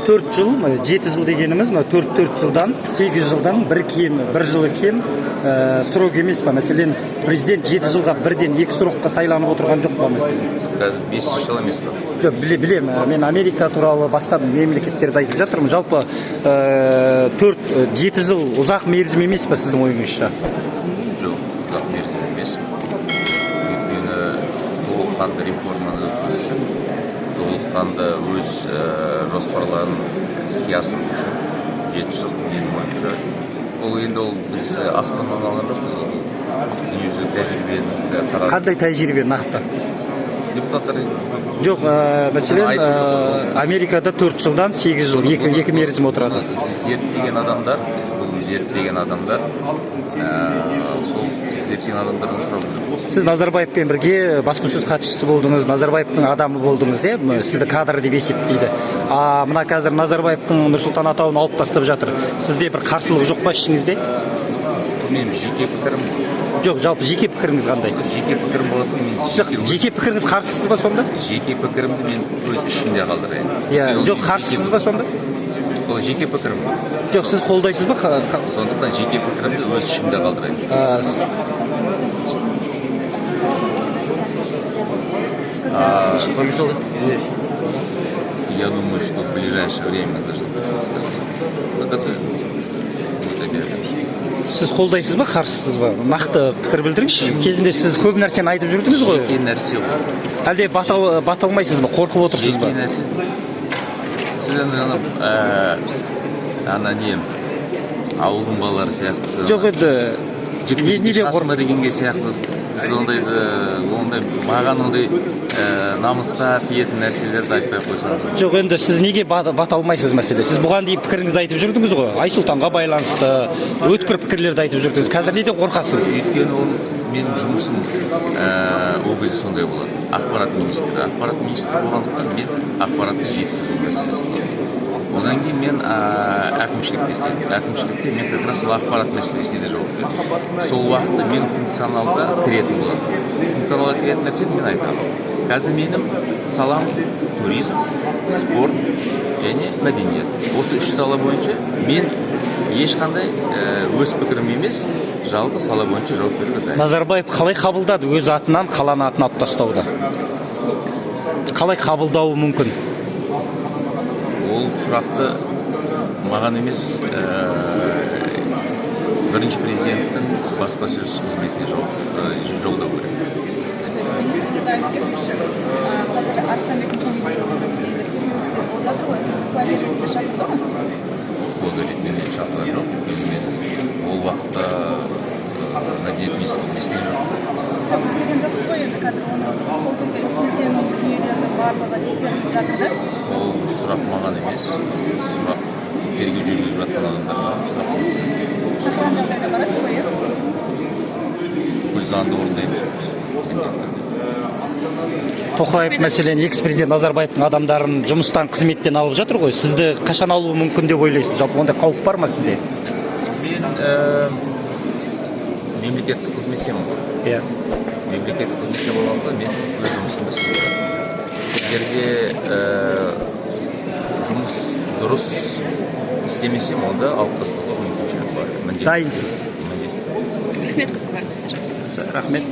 4 жыл, 7 жыл дегеніміз 4 жылдан 8 жылдан бір жылы кем срок емес па? Мәселен, президент 7 жылға бірден 2 срокқа сайланып отырған жоқ па мәселен? Қазір 5 жыл емес па? Жоқ, білем. Мен Америка туралы басқа мемлекеттерді айтып жатырмын. Жалпы 7 жыл ұзақ мерзім емес па сіздің ойыңызша? Жоқ, ұзақ мерзім емес. Өйткені толыққанды реформаны өткізу үшін, толыққанды өз жоспарларын іске асыру үшін 7 жыл менің ойымша. Ол енді біз аспаннан алған жоқпыз ғой. Дүниежүзілік тәжірибемізді қарап. Қандай тәжірибе нақты? Депутаттар жоқ, мәселен Америкада 4 жылдан 8 жыл екі мерзім отырады. Зерттеген адамдар, сол зерттеген адамдардан сұрап жүрмін. Сіз Назарбаевпен бірге баспасөз хатшысы болдыңыз, Назарбаевтың адамы болдыңыз, сізді кадр деп есептейді. Мына қазір Назарбаевтың Нұрсұлтан атауын алып тастап жатыр. Сізде бір қарсылық жоқ па ішіңізде? Менің жеке пікірім. Жоқ, жалпы жеке пікіріңіз қандай? Жеке пікірім болады ғой. Жоқ, жеке пікіріңіз қарсысыз ба сонда? Жеке пікірімді мен өз ішімде қалдырайын. Жоқ, қарсысыз ба сонда? Ол жеке пікірім. Жоқ, сіз қолдайсыз ба? Сондықтан жеке пікірімді өз ішімде қалдырайын. Я думаю, что в ближайшее время даже. Сіз қолдайсыз ба, қарсысыз ба? Нақты пікір білдіріңізші. Кезінде сіз көп нәрсені айтып жүрдіңіз ғой. Жеке нәрсе ол. Әлде баталмайсыз ба, қорқып отырсыз ба? Жеке нәрсе. Сіз енді ауылдың балалары сияқты. Жоқ, неден қорқма дегенге сияқты. Сіз маған ондай намысқа тиетін нәрселерді айтпай қойсаңыз. Жоқ, енді сіз неге бата алмайсыз мәселе? Сіз бұған дейін пікіріңізді айтып жүрдіңіз ғой. Айсұлтанға байланысты өткір пікірлерді айтып жүрдіңіз. Қазір неден қорқасыз? Өйткені ол менің жұмысым ол кезде сондай болады. Ақпарат министрі болғандықтан мен ақпаратты жеткізу мәселесі болады. Одан кейін мен әкімшілікте істедім. Әкімшілікте мен как раз сол ақпарат мәселесіне де жауап бердім. Сол уақытта мен функционалға кіретін боламын. Функционалға кіретін нәрсені мен айтамын. Қазір менің салам туризм, спорт және мәдениет. Осы 3 сала бойынша мен ешқандай өз пікірім емес, жалпы сала бойынша жауап беруге дайын. Назарбаев қалай қабылдады өз атынан қаланы атын алып тастауды? Қалай қабылдауы мүмкін? Ол сұрақты маған емес, бірінші президенттің баспасөз қызметіне жолдау керек. Министрлікті айтып кетіңізші, қазір Арыстанбек Мұхамедиұлының енді термеусіздер болып жатыр ғой, сізді куәлеріңізді шақырды ма? Куәлер ретінде мені шақырған жоқ, мен ол уақытта мәдениет министрінің істеген жоқ. Істеген жоқсыз ғой енді қазір оны сол кезде істелген дүниелердің барлығы тексеріліп жатыр да? Ол сұрақ маған емес, сұрақ тергеу жүргізіп жатқан адамдарға сұрақ. Шақырған жағдайда барасыз ғой, Бұл заңды орындаймыз. Тоқаев мәселен экс-президент Назарбаевтың адамдарын жұмыстан, қызметтен алып жатыр ғой. Сізді қашан алуы мүмкін деп ойлайсыз? Жалпы ондай қауіп бар ма сізде? Мен мемлекеттік қызметкемін. Мемлекеттік қызметке болғанда мен өз жұмысымды істеймін. Егерде жұмыс дұрыс істемесем, онда алып тастауға мүмкіншілік бар. Дайынсыз. рахмет көп барыңыздар. Рахмет.